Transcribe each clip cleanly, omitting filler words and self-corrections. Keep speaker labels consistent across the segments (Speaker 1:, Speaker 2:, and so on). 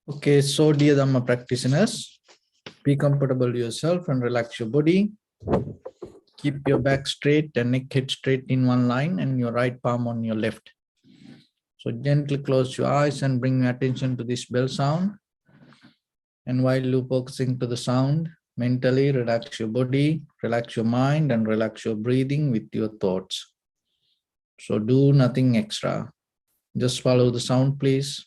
Speaker 1: Okay, so dear Dhamma practitioners, be comfortable yourself and relax your body. Keep your back straight and neck head straight in one line and your right palm on your left. So gently close your eyes and bring your attention to this bell sound. And while you're focusing to the sound, mentally relax your body, relax your mind, and relax your breathing with your thoughts. So do nothing extra. Just follow the sound, please.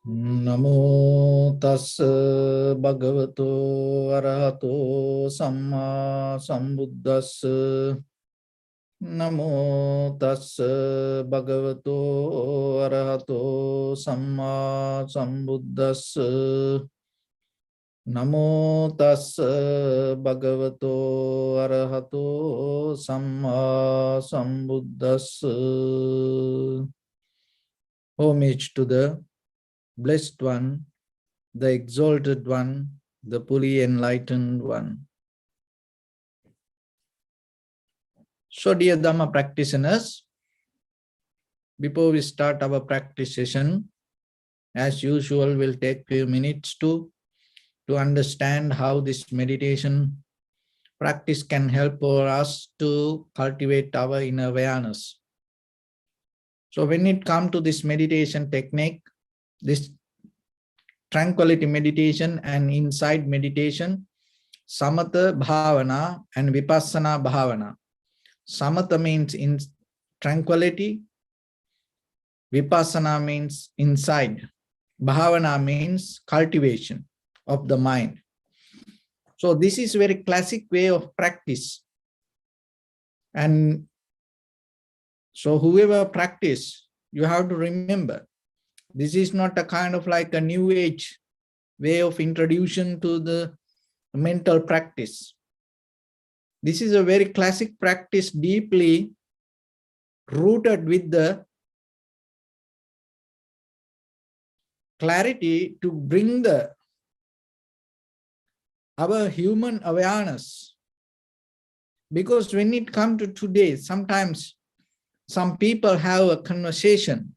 Speaker 1: Namo tassa bhagavato arahato samma sambuddhassa. Namo tassa bhagavato arahato samma sambuddhassa. Namo tassa bhagavato arahato samma sambuddhassa. Homage to the Blessed One, the Exalted One, the fully enlightened One. So dear Dhamma practitioners, before we start our practice session, as usual, we'll take few minutes to understand how this meditation practice can help for us to cultivate our inner awareness. So when it comes to this meditation technique, this tranquility meditation and insight meditation, samatha bhavana and vipassana bhavana. Samatha means in tranquility, vipassana means insight, bhavana means cultivation of the mind. So this is a very classic way of practice. And so whoever practice, you have to remember, this is not a kind of like a new age way of introduction to the mental practice. This is a very classic practice, deeply rooted with the clarity to bring our human awareness. Because when it comes to today, sometimes some people have a conversation.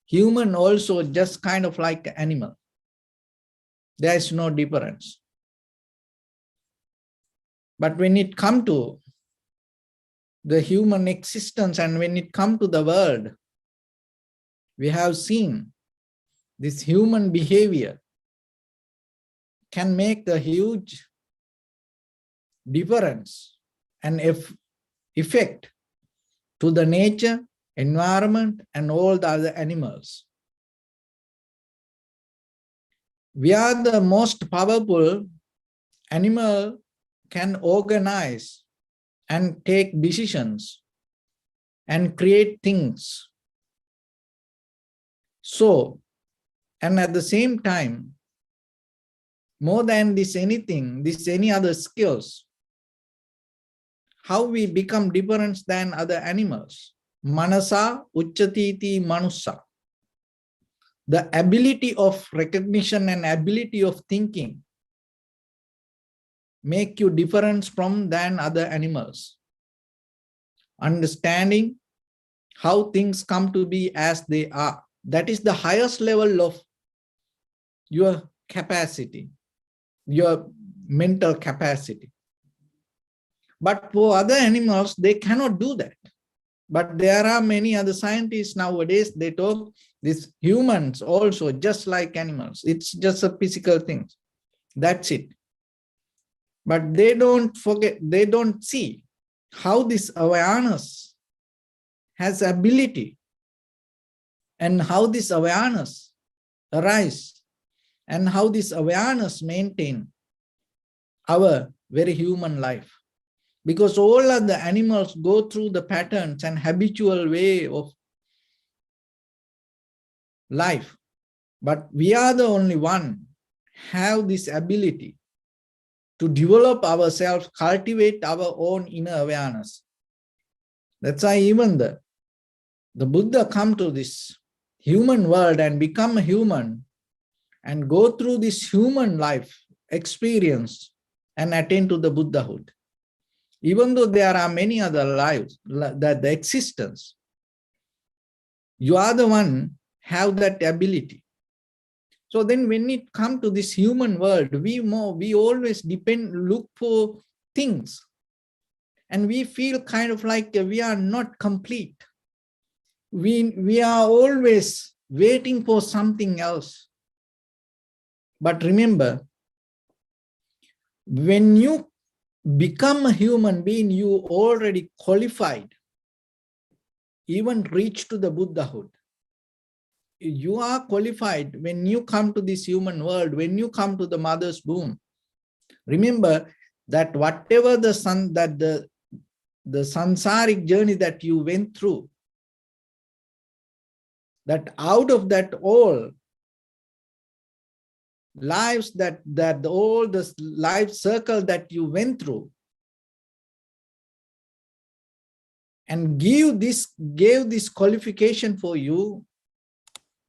Speaker 1: Human also just kind of like animal. There is no difference. But when it comes to the human existence and when it comes to the world, we have seen this human behavior can make a huge difference and effect to the nature, environment, and all the other animals. We are the most powerful animal, can organize and take decisions and create things. So, and at the same time, more than this anything, this any other skills, how we become different than other animals. Manasa uchatiti manusa. The ability of recognition and ability of thinking make you different from than other animals. Understanding how things come to be as they are. That is the highest level of your capacity, your mental capacity. But for other animals, they cannot do that. But there are many other scientists nowadays, they talk these humans also just like animals. It's just a physical thing. That's it. But they don't forget, they don't see how this awareness has ability and how this awareness arises and how this awareness maintain our very human life. Because all other animals go through the patterns and habitual way of life. But we are the only one have this ability to develop ourselves, cultivate our own inner awareness. That's why even the Buddha come to this human world and become a human and go through this human life experience and attain to the Buddhahood. Even though there are many other lives, that the existence, you are the one have that ability. So then when it comes to this human world, we always look for things. And we feel kind of like we are not complete. We are always waiting for something else. But remember, when you become a human being, you already qualified, even reach to the Buddhahood. You are qualified when you come to this human world, when you come to the mother's womb. Remember that whatever the sansaric journey that you went through, that out of that all lives that all the life circle that you went through, and gave this qualification for you,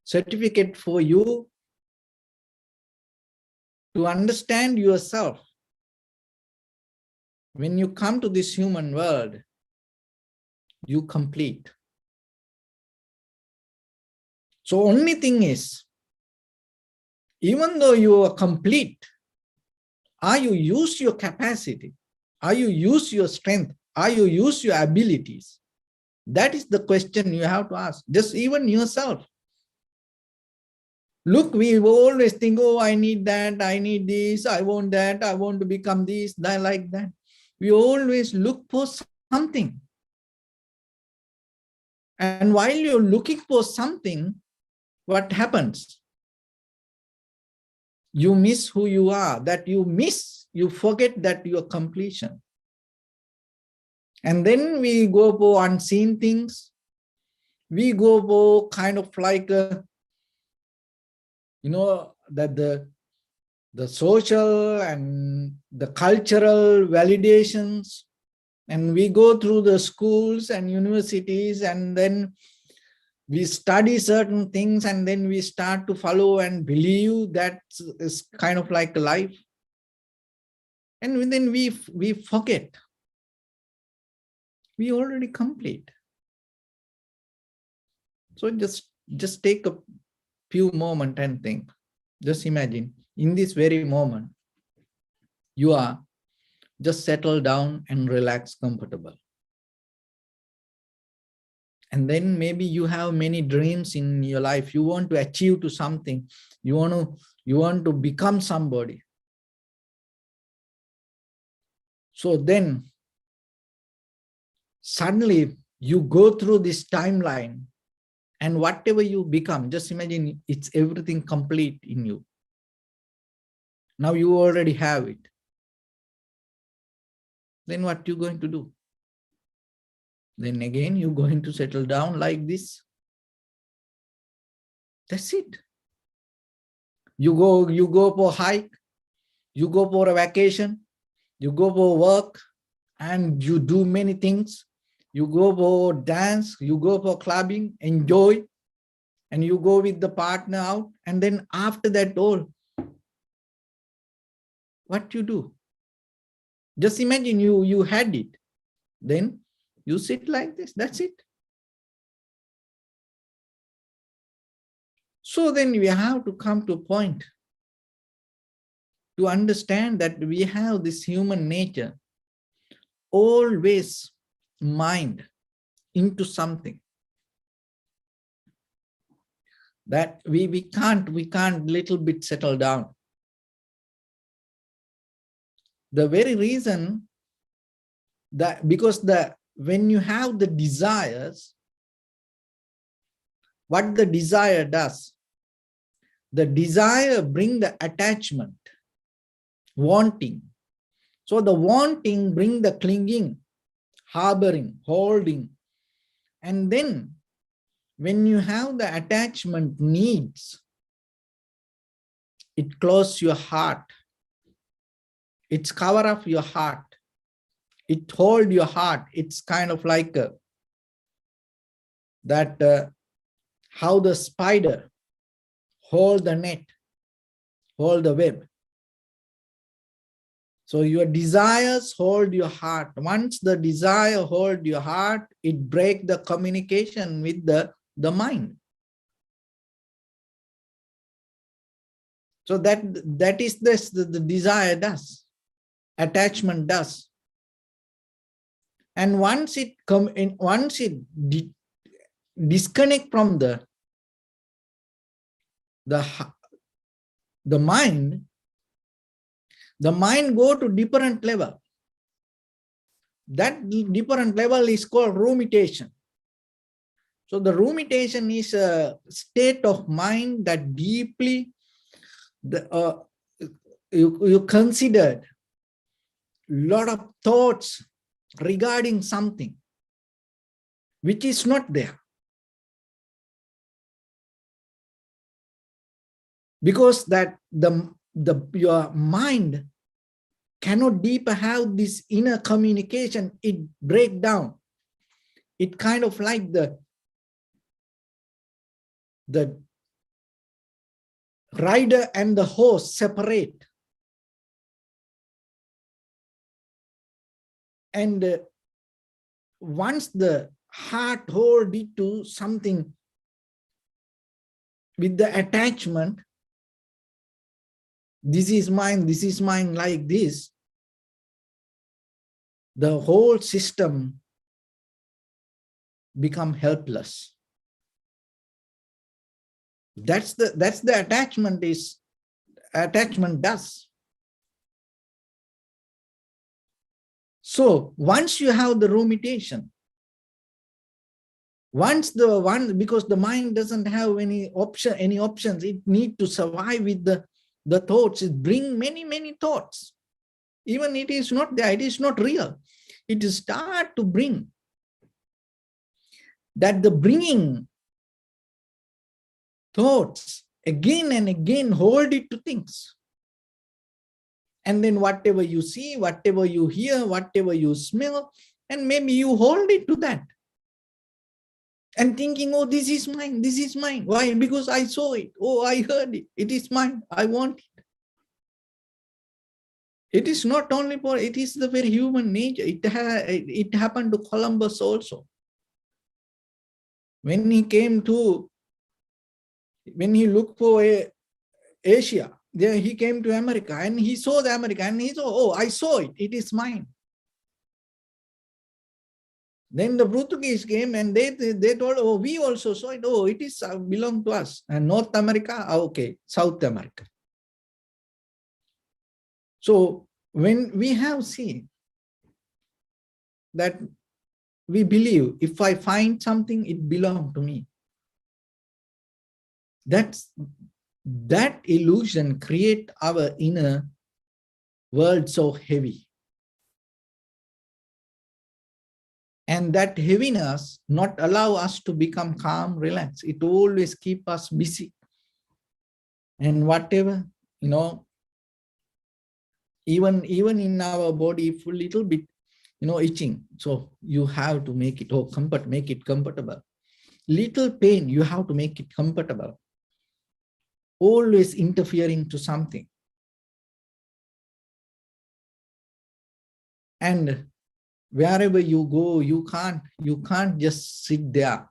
Speaker 1: certificate for you to understand yourself. When you come to this human world, you complete. So only thing is, even though you are complete, are you use your capacity? Are you use your strength? Are you use your abilities? That is the question you have to ask, just even yourself. Look, we always think, oh, I need that, I need this, I want that, I want to become this, that, like that. We always look for something. And while you're looking for something, what happens? You miss who you are, you forget that your completion. And then we go for unseen things. We go for kind of like, that the social and the cultural validations, and we go through the schools and universities, and then we study certain things, and then we start to follow and believe that is kind of like life. And then we forget. We already complete. So just take a few moments and think. Just imagine, in this very moment, you are just settle down and relax, comfortable. And then maybe you have many dreams in your life. You want to achieve to something. You want to become somebody. So then suddenly you go through this timeline, and whatever you become, just imagine it's everything complete in you. Now you already have it. Then what you going to do? Then again, you're going to settle down like this. That's it. You go for a hike, you go for a vacation, you go for work, and you do many things. You go for dance, you go for clubbing, enjoy, and you go with the partner out. And then after that all, what you do? Just imagine you had it. Then you sit like this. That's it. So then we have to come to a point to understand that we have this human nature, always mind into something that we can't little bit settle down. The very reason that because when you have the desires, what the desire does, the desire bring the attachment, wanting. So the wanting bring the clinging, harboring, holding. And then when you have the attachment needs, it closes your heart. It's cover up your heart. It hold your heart. It's kind of like how the spider hold the net, hold the web. So your desires hold your heart. Once the desire hold your heart, it breaks the communication with the mind. So that is this the desire does, attachment does. And once it disconnect from the mind, the mind go to different level. That different level is called rumination. So the rumination is a state of mind that deeply you considered a lot of thoughts regarding something which is not there. Because that your mind cannot deeper have this inner communication, it break down. It kind of like the rider and the horse separate. And once the heart hold it to something with the attachment, this is mine like this, the whole system become helpless. That's the attachment does. So once you have the rumination, because the mind doesn't have any options, it need to survive with the thoughts. It bring many thoughts. Even it is not there, it is not real. It start to bring. That the bringing thoughts again and again hold it to things. And then whatever you see, whatever you hear, whatever you smell, and maybe you hold it to that. And thinking, oh, this is mine, this is mine. Why? Because I saw it. Oh, I heard it. It is mine. I want it. It is not only for, it is the very human nature. It happened to Columbus also. When he looked for Asia, then he came to America and he saw the America and he saw, oh, I saw it. It is mine. Then the Portuguese came and they told, oh, we also saw it. Oh, it is belong to us. And North America, okay, South America. So when we have seen that we believe if I find something, it belongs to me. That illusion create our inner world so heavy. And that heaviness not allow us to become calm, relaxed. It always keep us busy. And whatever, even in our body, if a little bit, itching. So you have to make it make it comfortable. Little pain, you have to make it comfortable. Always interfering to something. And wherever you go, you can't just sit there.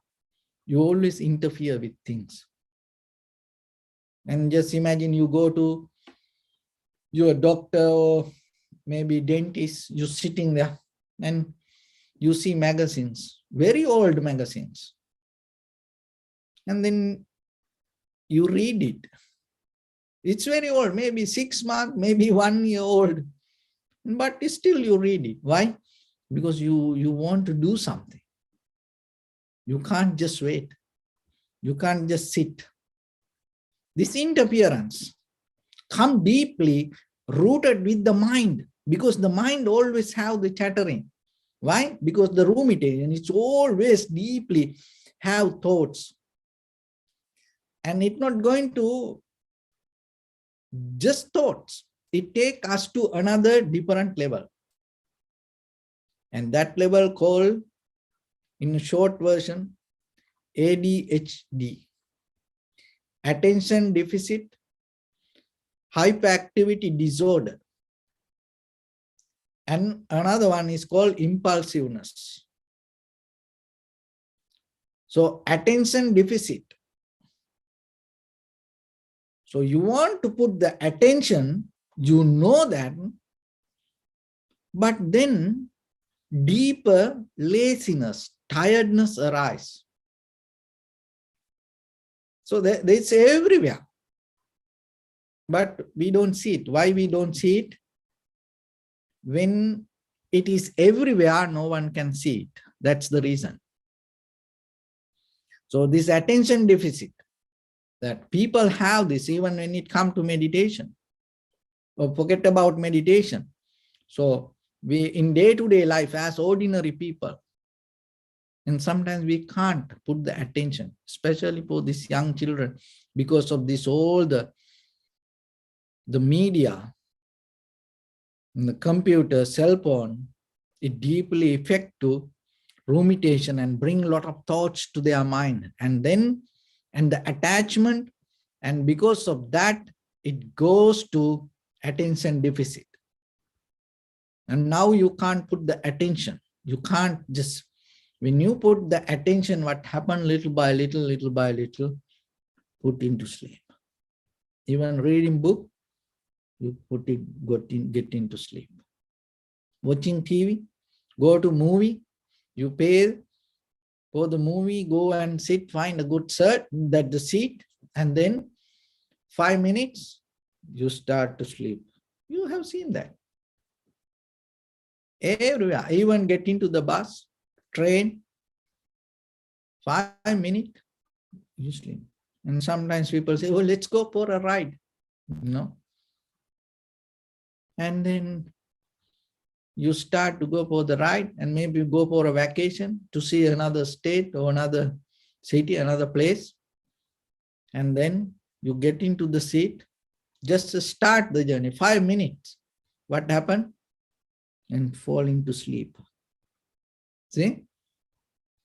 Speaker 1: You always interfere with things. And just imagine you go to your doctor or maybe dentist, you're sitting there and you see magazines, very old magazines. And then you read it. It's very old, maybe 6 months, maybe 1 year old, but still you read it. Why? Because you want to do something. You can't just wait. You can't just sit. This interference come deeply rooted with the mind, because the mind always have the chattering. Why? Because the rumination, it's always deeply have thoughts. And it's not going to just thoughts. It takes us to another different level. And that level called, in a short version, ADHD. Attention Deficit Hyperactivity Disorder. And another one is called impulsiveness. So attention deficit. So you want to put the attention, you know that, but then deeper laziness, tiredness arise. So it's everywhere. But we don't see it. Why we don't see it? When it is everywhere, no one can see it. That's the reason. So this attention deficit, that people have this even when it comes to meditation. Or forget about meditation. So we in day-to-day life as ordinary people, and sometimes we can't put the attention, especially for these young children, because of this all the media, the computer, cell phone, it deeply affect to rumination and bring a lot of thoughts to their mind. And then, and the attachment, and because of that, it goes to attention deficit. And now you can't put the attention. You can't just, when you put the attention, what happened little by little, put into sleep. Even reading book, you put it, get into sleep. Watching TV, go to movie, you pay for the movie, go and sit, find a good seat, and then 5 minutes, you start to sleep. You have seen that. Everywhere, even get into the bus, train, 5 minutes, you sleep. And sometimes people say, oh, let's go for a ride. And then you start to go for the ride and maybe go for a vacation to see another state or another city, another place. And then you get into the seat, just to start the journey, 5 minutes. What happened? And fall into sleep. See?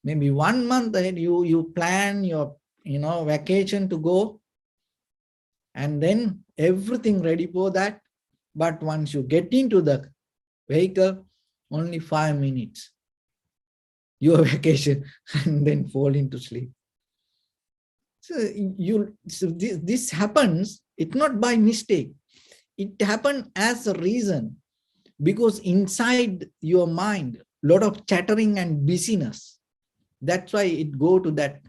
Speaker 1: Maybe 1 month ahead, you plan your vacation to go, and then everything ready for that. But once you get into the vehicle, only 5 minutes, your vacation, and then fall into sleep. So this happens, it's not by mistake. It happened as a reason, because inside your mind, a lot of chattering and busyness. That's why it go to that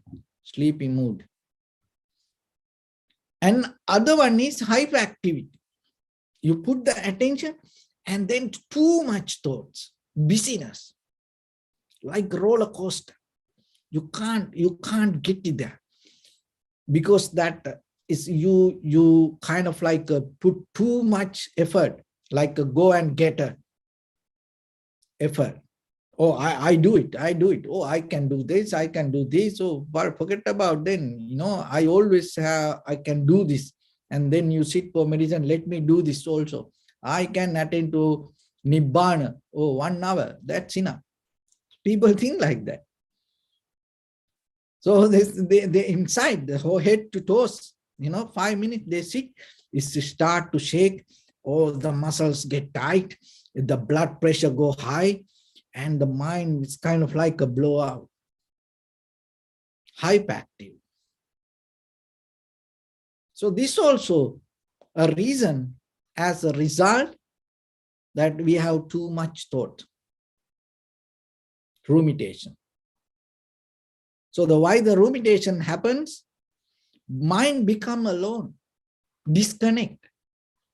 Speaker 1: sleepy mood. And other one is hyperactivity. You put the attention and then too much thoughts, busyness. like a roller coaster. You can't get it there, because that is you kind of like put too much effort, like go and get a effort. Oh, I do it. Oh, I can do this. I can do this. Oh, but forget about then. I always have, I can do this. And then you sit for meditation. Let me do this also. I can attend to Nibbana. Oh, 1 hour. That's enough. People think like that. So they inside the whole head to toes. 5 minutes they sit. It's start to shake. Oh, the muscles get tight. The blood pressure go high. And the mind is kind of like a blowout, hyperactive. So this also a reason, as a result, that we have too much thought, rumination. So why the rumination happens? Mind become alone, disconnect.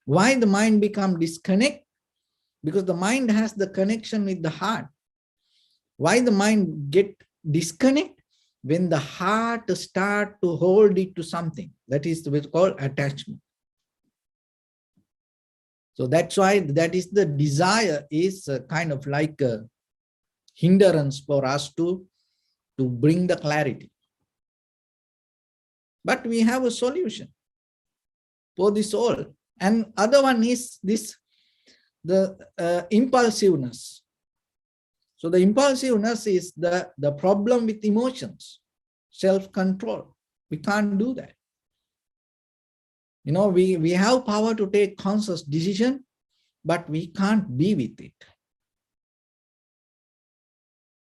Speaker 1: Why the mind become disconnect? Because the mind has the connection with the heart. Why the mind get disconnect? When the heart start to hold it to something, that is what's called attachment. So that's why that is the desire is kind of like a hindrance for us to bring the clarity. But we have a solution for this all. And other one is this, the impulsiveness. So the impulsiveness is the problem with emotions, self-control. We can't do that. We have power to take conscious decision, but we can't be with it.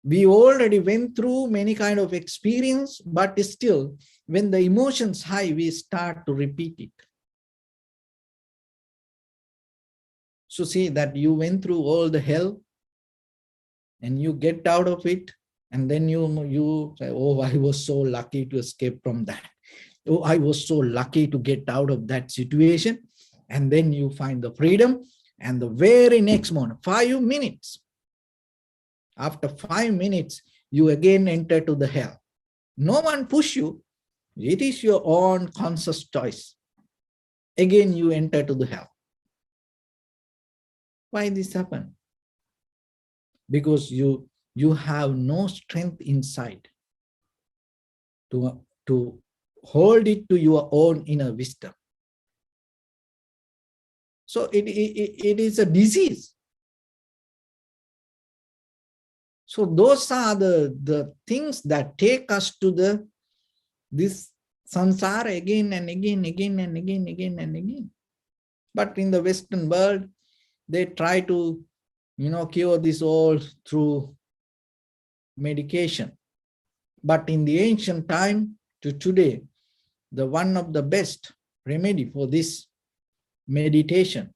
Speaker 1: We already went through many kind of experience, but still, when the emotions high, we start to repeat it. So see that you went through all the hell, and you get out of it, and then you say, oh, I was so lucky to escape from that. Oh, I was so lucky to get out of that situation. And then you find the freedom, and the very next morning, 5 minutes, after 5 minutes, you again enter to the hell. No one push you. It is your own conscious choice. Again, you enter to the hell. Why this happen? Because you have no strength inside to hold it to your own inner wisdom. So it is a disease. So those are the things that take us to this samsara again and again and again. But in the Western world, they try to, cure this all through medication. But in the ancient time to today, the one of the best remedy for this meditation.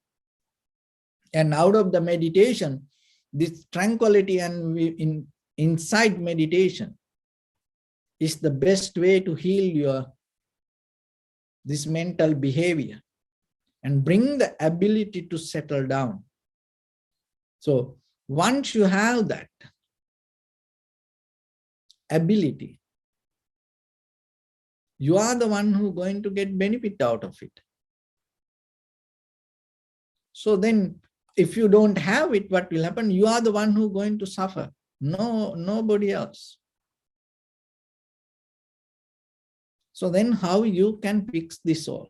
Speaker 1: And out of the meditation, this tranquility and inside meditation is the best way to heal this mental behavior and bring the ability to settle down. So once you have that ability, you are the one who is going to get benefit out of it. So then if you don't have it, what will happen? You are the one who is going to suffer. No, nobody else. So then how you can fix this all?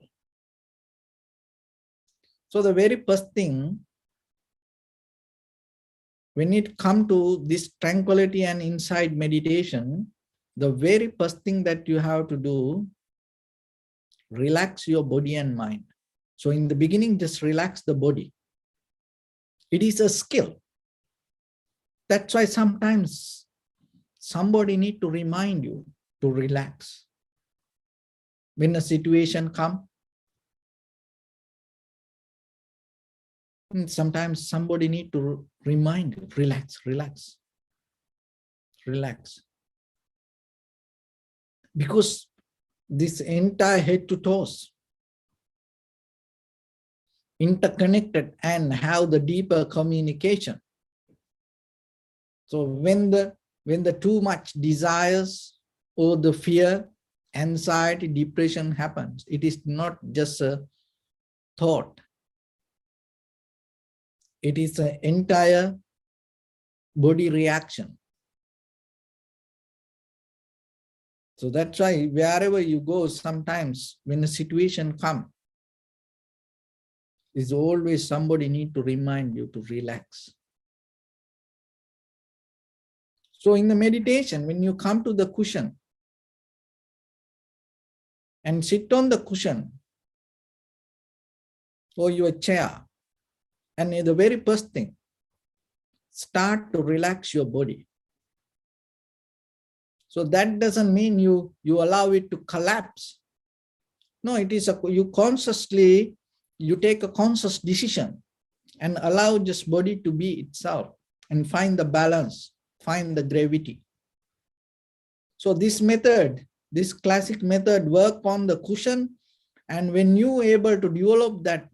Speaker 1: So the very first thing, when it comes to this tranquility and inside meditation, the very first thing that you have to do, relax your body and mind. So in the beginning, just relax the body. It is a skill. That's why sometimes somebody need to remind you to relax. When a situation comes, sometimes somebody need to remind you, relax, relax, relax. Because this entire head to toes interconnected and have the deeper communication. So when the when the too much desires or the fear, anxiety, depression happens, it is not just a thought. It is an entire body reaction. So that's why wherever you go, sometimes when a situation comes, is always somebody need to remind you to relax. So in the meditation, when you come to the cushion and sit on the cushion or your chair, and the very first thing, start to relax your body. So that doesn't mean you allow it to collapse. No, it is you take a conscious decision and allow just body to be itself and find the balance, find the gravity. So this method, this classic method, work on the cushion, and when you able to develop that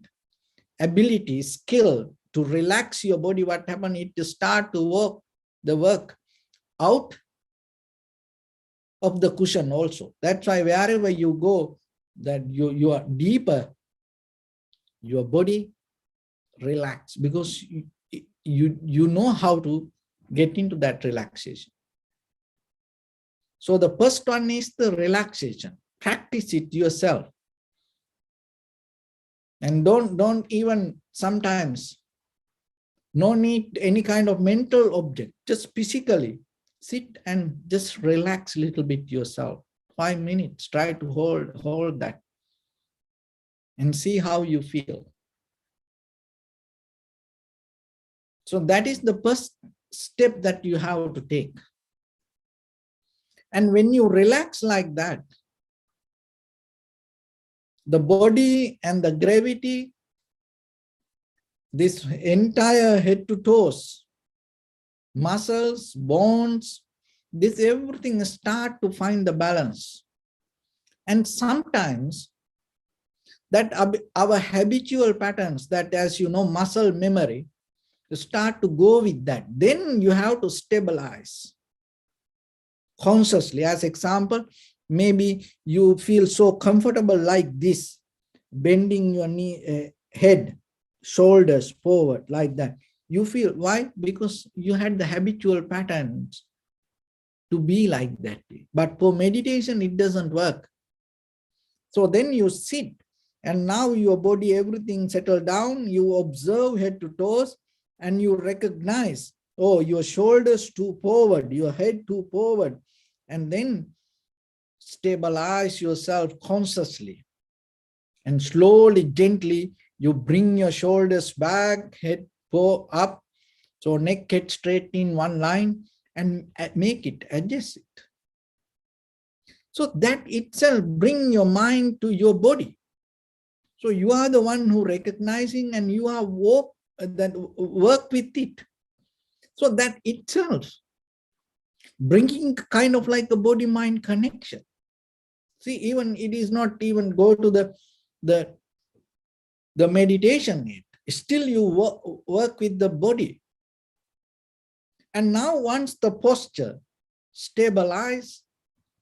Speaker 1: ability, skill to relax your body, what happens? It start to work out of the cushion also. That's why wherever you go, that you are deeper, your body relax, because you know how to get into that relaxation. So the first one is the relaxation. Practice it yourself. And don't even sometimes, no need any kind of mental object, just physically sit and just relax a little bit yourself. 5 minutes, try to hold that and see how you feel. So that is the first step that you have to take. And when you relax like that, the body and the gravity, this entire head to toes, muscles, bones, this everything start to find the balance. And sometimes that our habitual patterns, that as you know, muscle memory, start to go with that. Then you have to stabilize consciously. As example, maybe you feel so comfortable like this, bending your knee, head, shoulders forward like that. You feel, why? Because you had the habitual patterns to be like that. But for meditation, it doesn't work. So then you sit, and now your body, everything settled down. You observe head to toes, and you recognize, oh, your shoulders too forward, your head too forward, and then stabilize yourself consciously. And slowly, gently, you bring your shoulders back, head up, so neck head straight in one line, and make it, adjust it. So that itself bring your mind to your body. So you are the one who recognizing, and you are work with it. So that itself bringing kind of like a body-mind connection. See, even it is not even go to the meditation yet. Still you work with the body. And now once the posture stabilize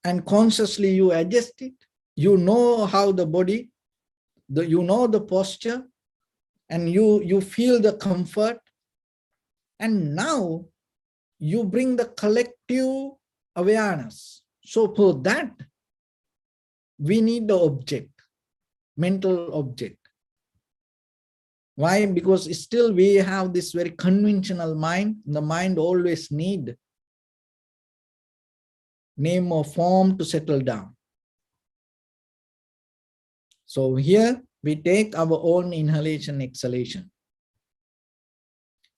Speaker 1: and consciously you adjust it, you know how the body, you know the posture, and you feel the comfort. And now you bring the collective awareness. So for that, we need the object, mental object. Why? Because still we have this very conventional mind. The mind always need name or form to settle down. So here we take our own inhalation, exhalation,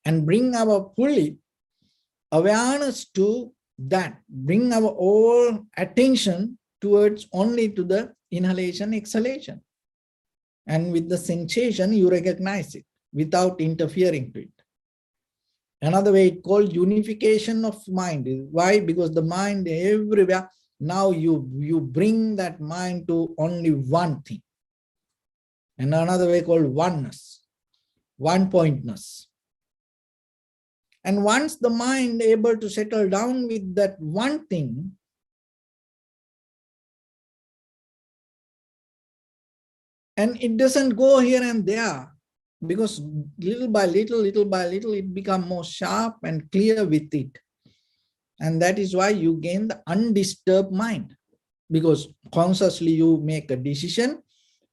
Speaker 1: and bring our fully awareness to that. Bring our all attention towards only to the inhalation, exhalation. And with the sensation, you recognize it without interfering to it. Another way it's called unification of mind. Why? Because the mind everywhere, now you bring that mind to only one thing. And another way called oneness, one pointness. And once the mind able to settle down with that one thing, and it doesn't go here and there, because little by little, it becomes more sharp and clear with it. And that is why you gain the undisturbed mind, because consciously you make a decision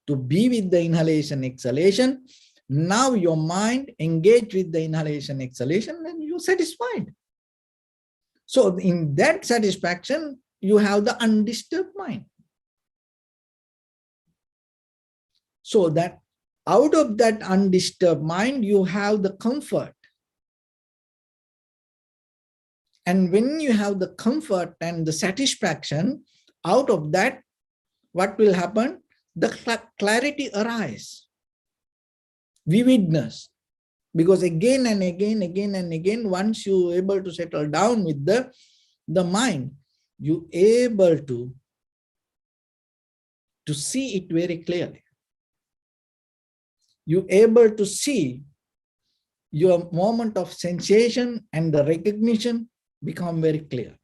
Speaker 1: to be with the inhalation, exhalation. Now your mind engage with the inhalation, exhalation, and you're satisfied. So in that satisfaction, you have the undisturbed mind. So that out of that undisturbed mind, you have the comfort. And when you have the comfort and the satisfaction, out of that, what will happen? The clarity arise, vividness. Because again and again, once you are able to settle down with the mind, you are able to see it very clearly. You are able to see your moment of sensation and the recognition become very clear.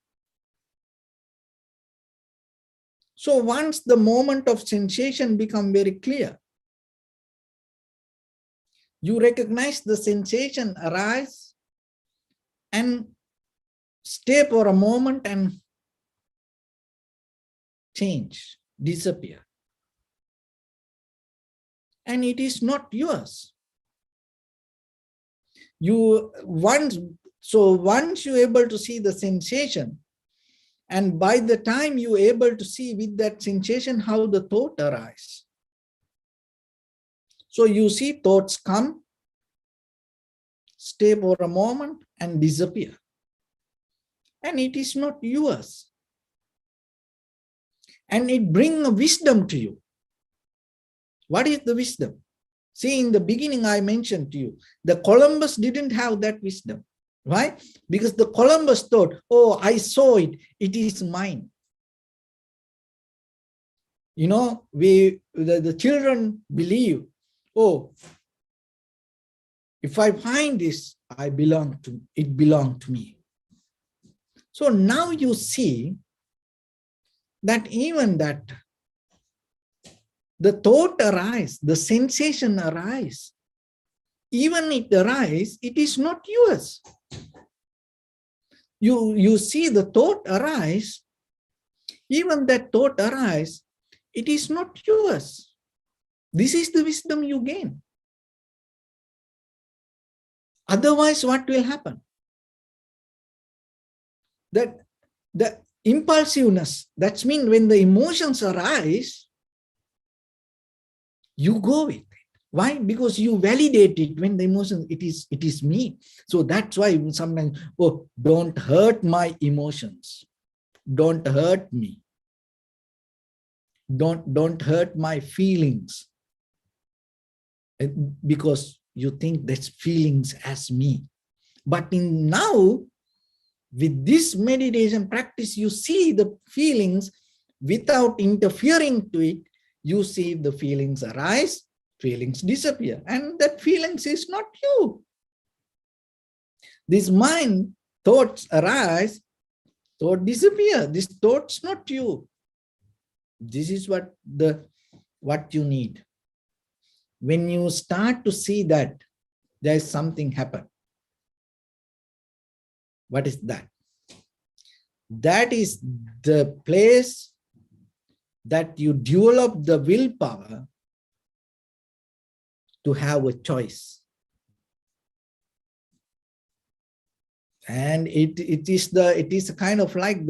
Speaker 1: So once the moment of sensation become very clear, you recognize the sensation arise and stay for a moment and change, disappear. And it is not yours. Once you're able to see the sensation, and by the time you're able to see with that sensation how the thought arises. So you see thoughts come, stay for a moment and disappear. And it is not yours. And it brings a wisdom to you. What is the wisdom? See, in the beginning I mentioned to you, the Columbus didn't have that wisdom. Why? Because the Columbus thought, oh, I saw it, it is mine. You know, the children believe, oh, if I find this, it belongs to me. So now you see that even that the thought arise, the sensation arise, even it arise, it is not yours. You see the thought arise, even that thought arise, it is not yours. This is the wisdom you gain. Otherwise, what will happen? That the impulsiveness, that means when the emotions arise, you go with it. Why? Because you validate it when the emotion, it is me. So that's why sometimes, oh, don't hurt my emotions. Don't hurt me. Don't hurt my feelings. Because you think that's feelings as me. But now, with this meditation practice, you see the feelings without interfering to it. You see the feelings arise, feelings disappear, and that feelings is not you. This mind, thoughts arise, thought disappear. This thought's not you. This is what you need. When you start to see that there is something happen. What is that? That is the place that you develop the willpower to have a choice. And it is kind of like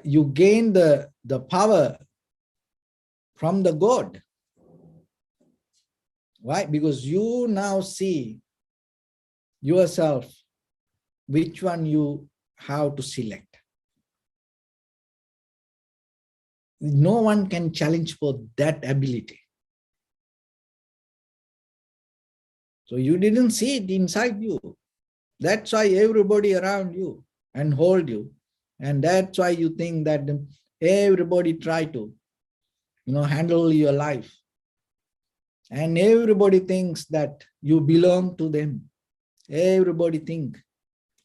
Speaker 1: you gain the power from the God. Why? Because you now see yourself which one you have to select. No one can challenge for that ability. So you didn't see it inside you. That's why everybody around you and hold you. And that's why you think that everybody try to, handle your life. And everybody thinks that you belong to them. Everybody think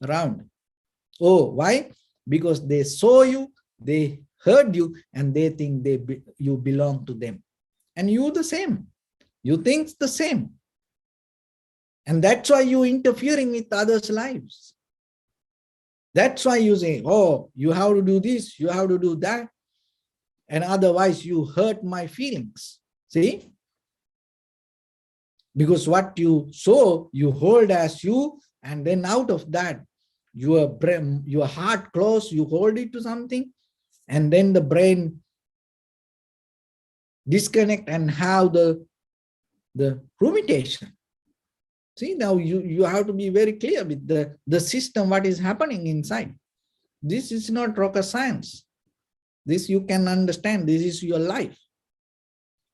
Speaker 1: around. Oh, why? Because they saw you, they heard you, and they think you belong to them. And you the same. You think the same. And that's why you interfering with others' lives. That's why you say, oh, you have to do this, you have to do that. And otherwise you hurt my feelings. See? Because what you sow, you hold as you, and then out of that, your brain, your heart closed, you hold it to something, and then the brain disconnect and have the rumination. See, now you have to be very clear with the system, what is happening inside. This is not rocket science. This you can understand. This is your life.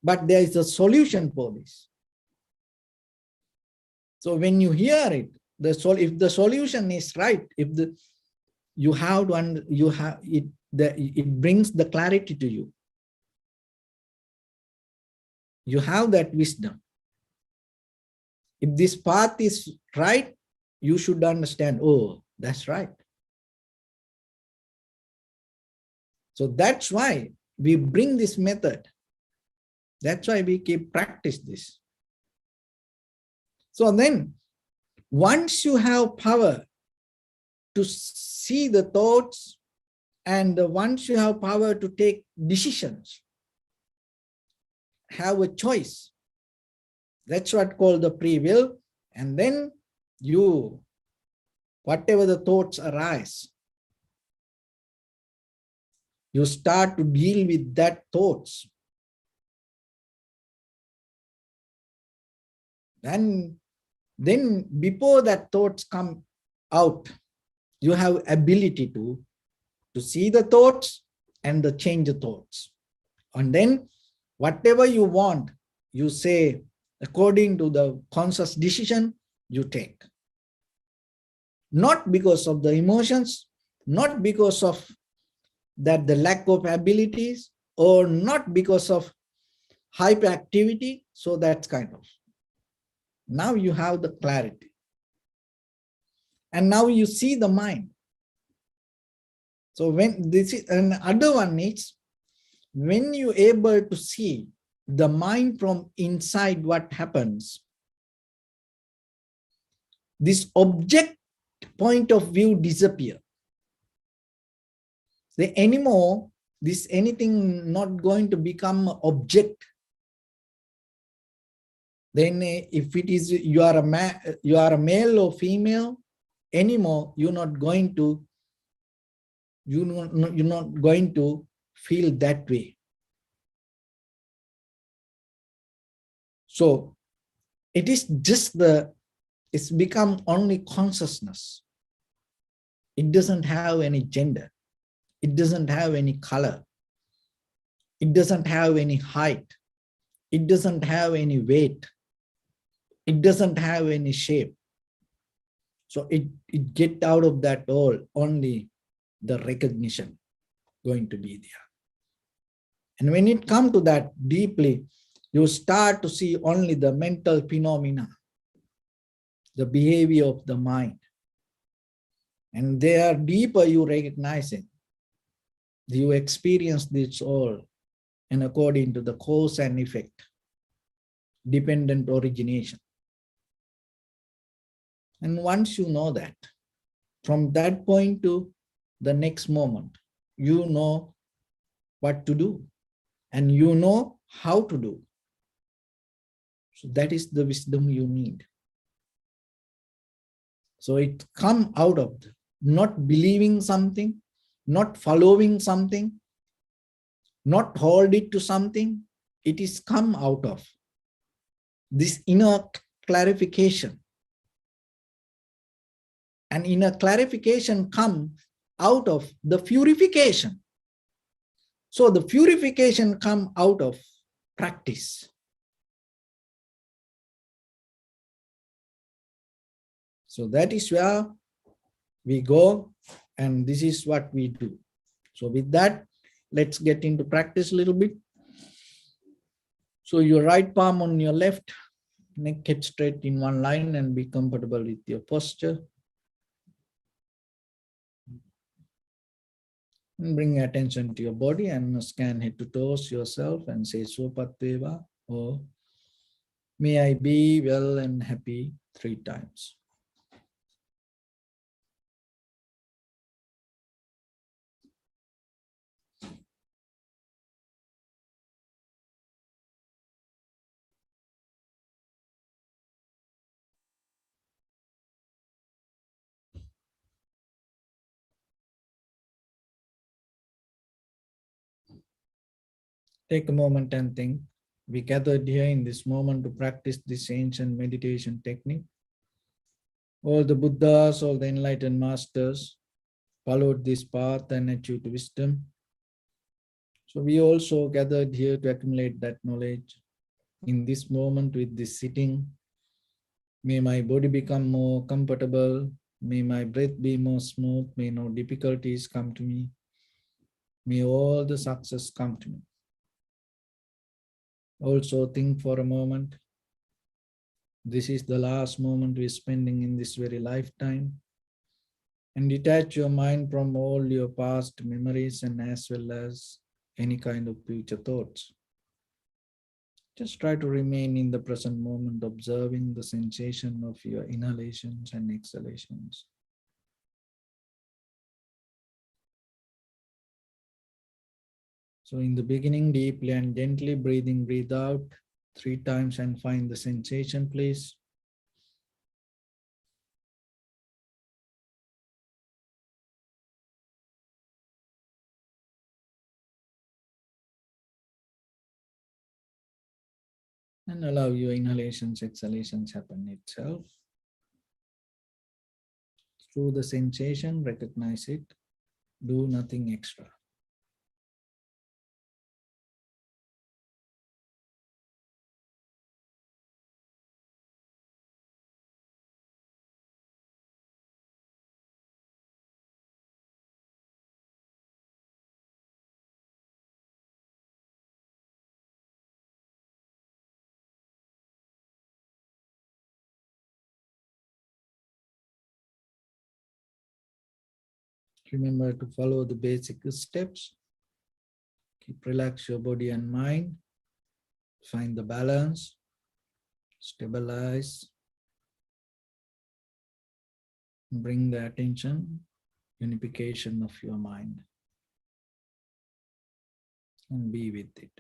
Speaker 1: But there is a solution for this. So when you hear it, if the solution is right, you have to it brings the clarity to you. You have that wisdom. If this path is right, you should understand, oh, that's right. So that's why we bring this method. That's why we keep practice this. So then, once you have power to see the thoughts, and once you have power to take decisions, have a choice. That's what called the free will. And then you, whatever the thoughts arise, you start to deal with that thoughts. And then before that thoughts come out, you have ability to see the thoughts and the change the thoughts. And then whatever you want, you say according to the conscious decision you take. Not because of the emotions, not because of that the lack of abilities, or not because of hyperactivity. So that's kind of. Now you have the clarity. And now you see the mind. So when this is another one is, when you're able to see the mind from inside, what happens, this object point of view disappear. Anymore, this anything not going to become object. Then if it is you are a male or female, anymore you're not going to feel that way. So it is just it's become only consciousness. It doesn't have any gender. It doesn't have any color. It doesn't have any height. It doesn't have any weight. It doesn't have any shape. So it get out of that all, only the recognition going to be there. And when it comes to that deeply, you start to see only the mental phenomena, the behavior of the mind. And there deeper you recognize it. You experience this all, and according to the cause and effect, dependent origination. And once you know that, from that point to the next moment, you know what to do, and you know how to do. So that is the wisdom you need. So it comes out of not believing something, not following something, not hold it to something. It is come out of this inner clarification. And inner clarification comes out of the purification. So the purification comes out of practice. So that is where we go, and this is what we do. So with that, let's get into practice a little bit. So your right palm on your left, Neck head straight in one line and be comfortable with your posture. And bring attention to your body and scan head to toes yourself and say Swapatveva, or may I be well and happy 3 times. Take a moment and think. We gathered here in this moment to practice this ancient meditation technique. All the Buddhas, all the enlightened masters followed this path and achieved wisdom. So we also gathered here to accumulate that knowledge. In this moment with this sitting, may my body become more comfortable. May my breath be more smooth. May no difficulties come to me. May all the success come to me. Also think for a moment. This is the last moment we're spending in this very lifetime. And detach your mind from all your past memories and as well as any kind of future thoughts. Just try to remain in the present moment, observing the sensation of your inhalations and exhalations. So in the beginning, deeply and gently breathe out 3 times and find the sensation, please. And allow your inhalations, exhalations happen itself. Through the sensation, recognize it. Do nothing extra. Remember to follow the basic steps. Relax your body and mind. Find the balance. Stabilize. Bring the attention, unification of your mind. And be with it.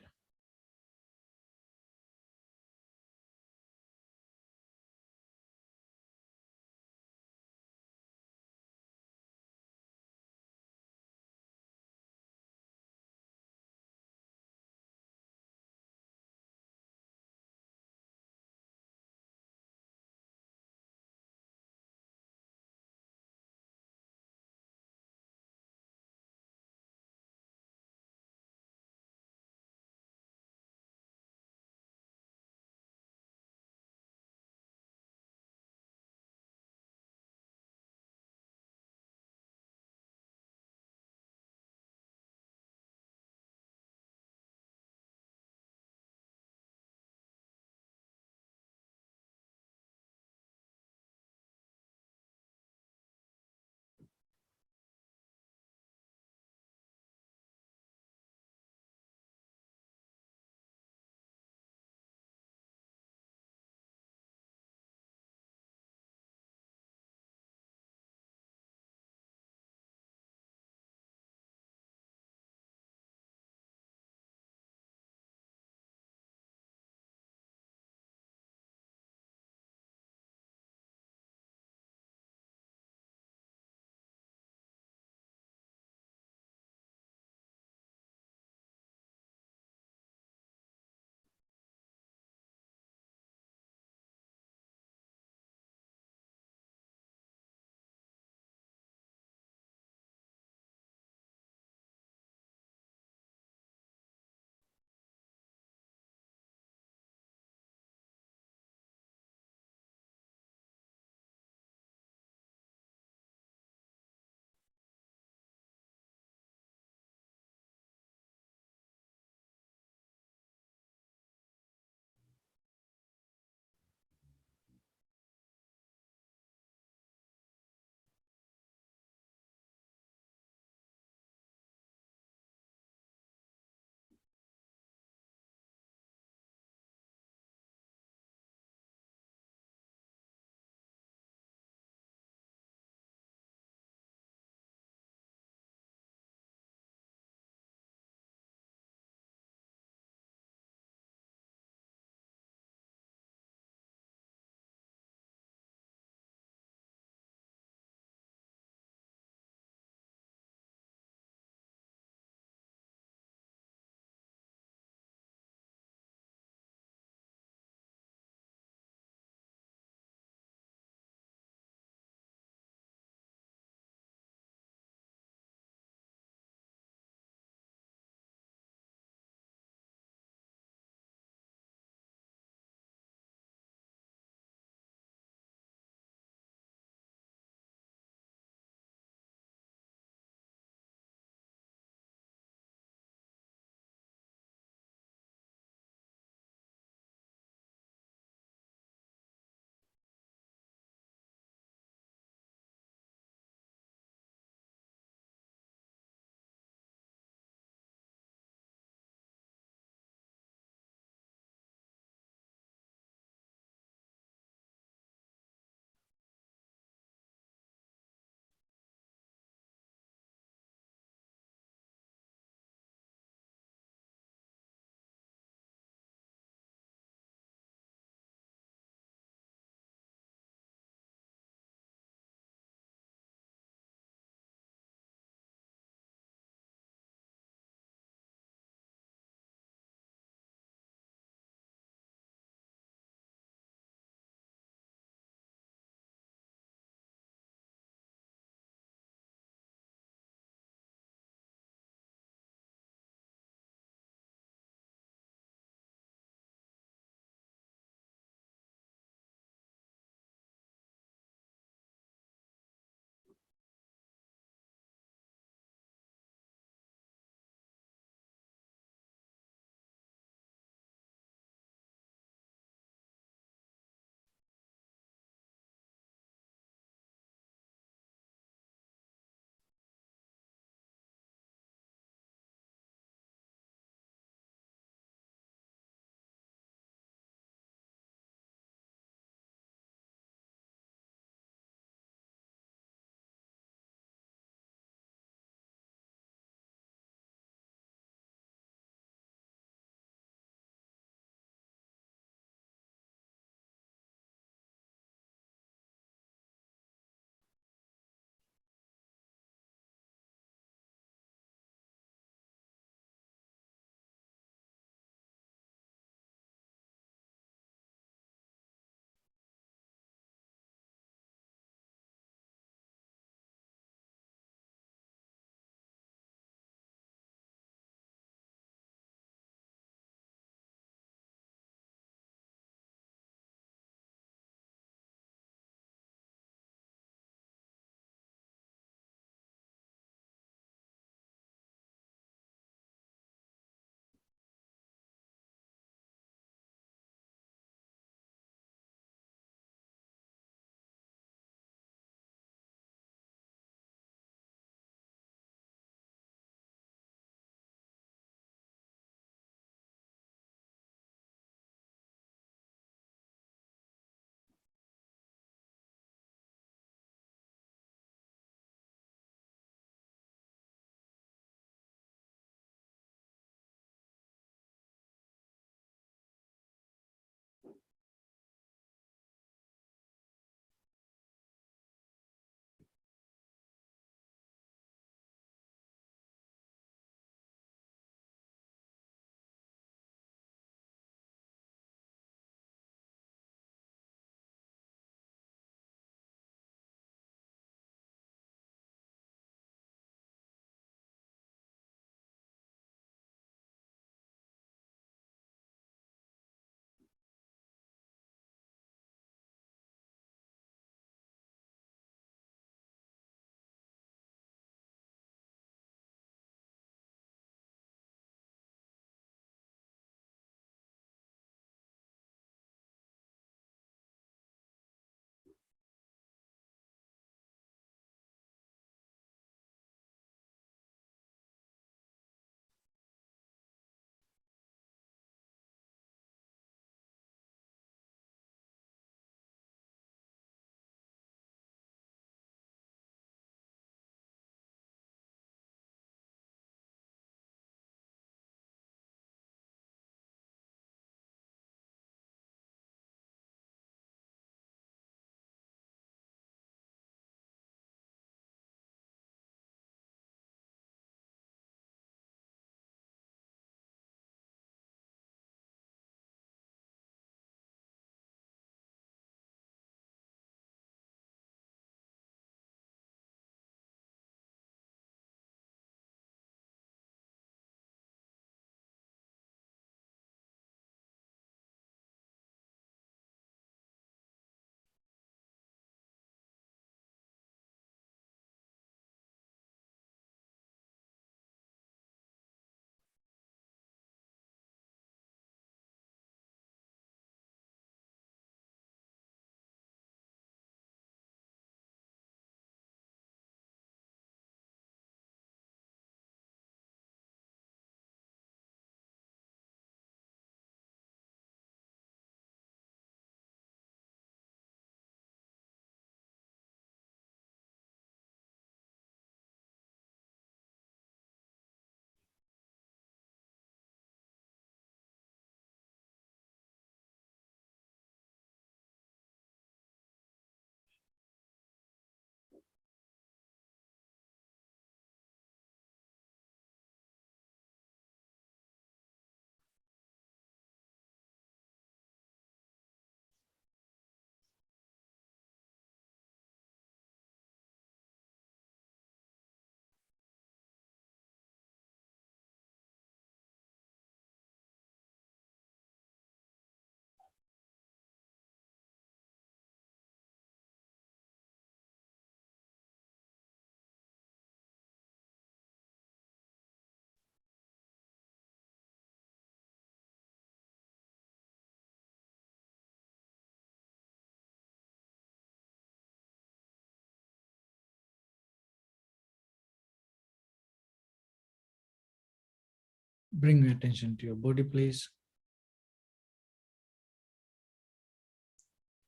Speaker 1: Bring your attention to your body, please.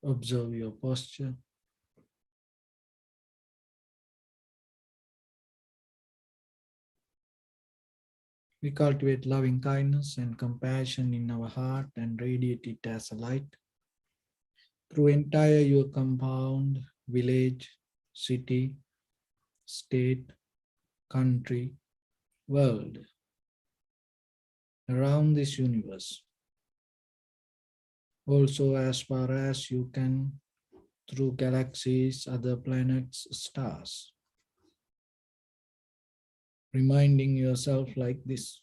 Speaker 1: Observe your posture. We cultivate loving kindness and compassion in our heart and radiate it as a light through entire your compound, village, city, state, country, world, around this universe. Also, as far as you can, through galaxies, other planets, stars. Reminding yourself like this.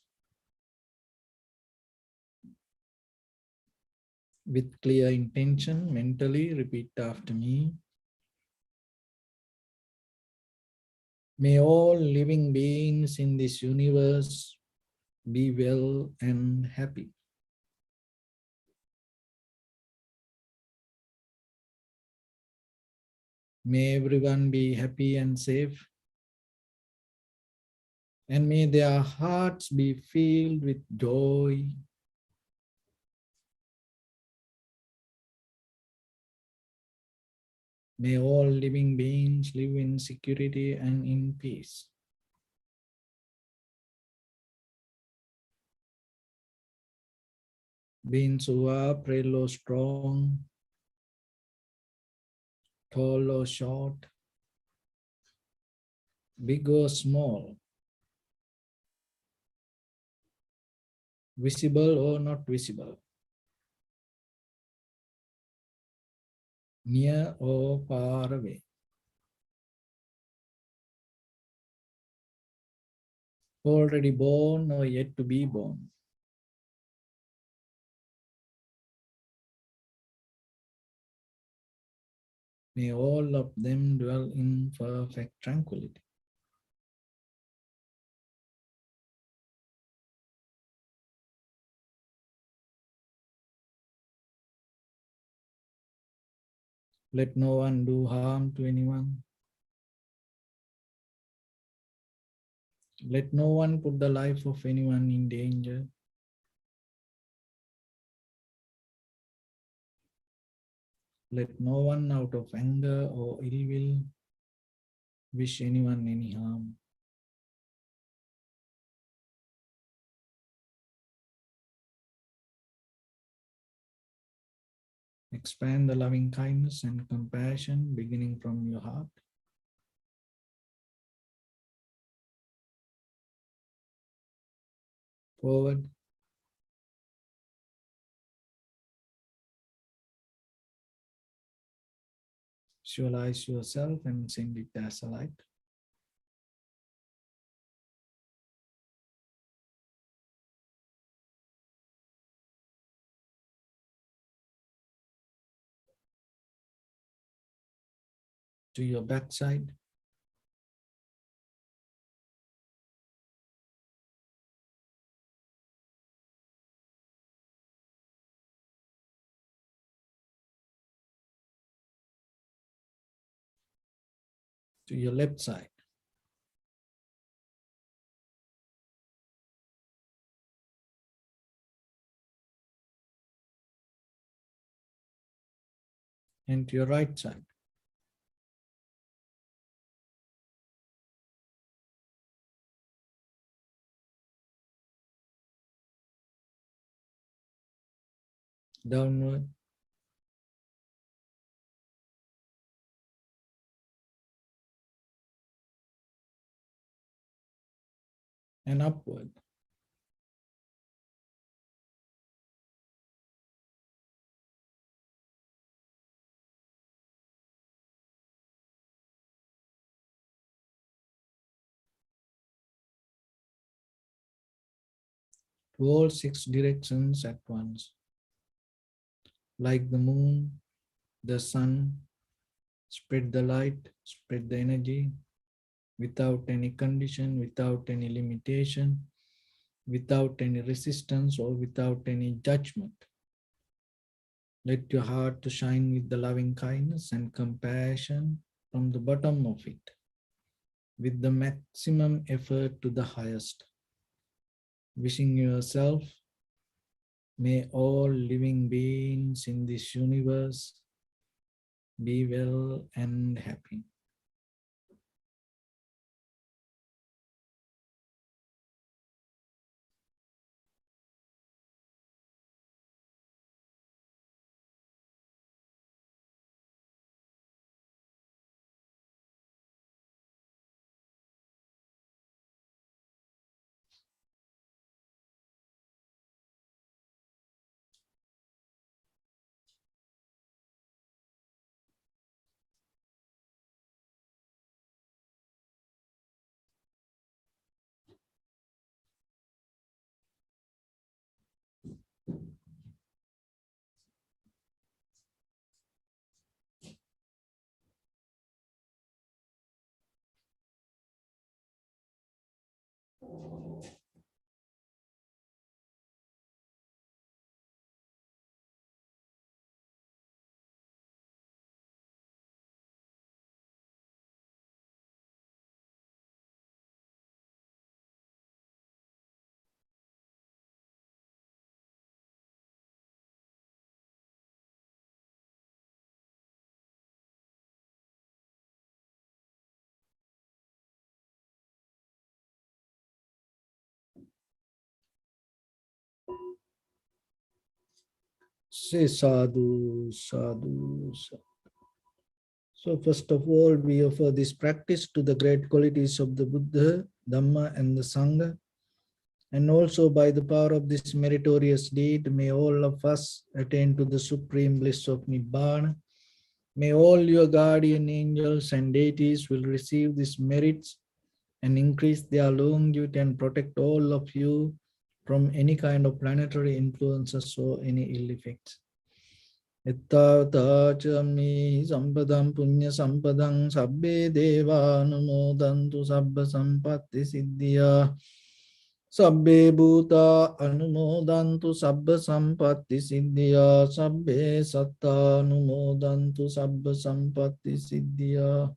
Speaker 1: With clear intention, mentally repeat after me. May all living beings in this universe be well and happy. May everyone be happy and safe. And may their hearts be filled with joy. May all living beings live in security and in peace. Beings who are frail or strong, tall or short, big or small, visible or not visible, near or far away. Already born or yet to be born. May all of them dwell in perfect tranquility. Let no one do harm to anyone. Let no one put the life of anyone in danger. Let no one out of anger or ill will wish anyone any harm. Expand the loving kindness and compassion beginning from your heart. Forward. Visualize yourself and send it as a light. To your backside. To your left side. And to your right side. Downward. And upward. To all 6 directions at once. Like the moon, the sun, spread the light, spread the energy without any condition, without any limitation, without any resistance or without any judgment. Let your heart to shine with the loving kindness and compassion from the bottom of it, with the maximum effort to the highest. wishing yourself, may all living beings in this universe be well and happy. Say sadhu, sadhu, sadhu. So first of all, we offer this practice to the great qualities of the Buddha, Dhamma and the Sangha. And also by the power of this meritorious deed, may all of us attain to the supreme bliss of Nibbana. May all your guardian angels and deities will receive these merits and increase their longevity and protect all of you from any kind of planetary influences or any ill effects. Ittavata sampadam punya sampadam sabbe deva anumodantu sabba sampatti siddhya sabbe bhuta anumodantu sabba sampatti siddhya sabbe satta anumodantu sabba sampatti siddhya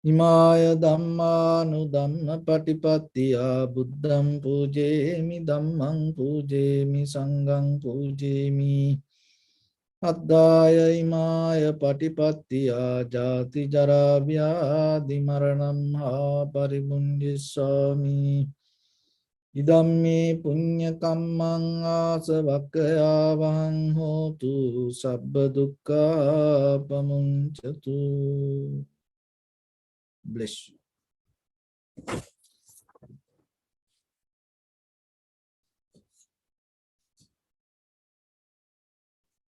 Speaker 1: Imaya dhammanu dhamma patipattiya buddham pujemi dhammam pujemi sangham pujemi Addaya imaya patipattiya jati jara vyadi maranam ha paribundhisami Idammi punya kammang asavakkaya vahang hotu sabba dukkha pamunchatu. Bless you.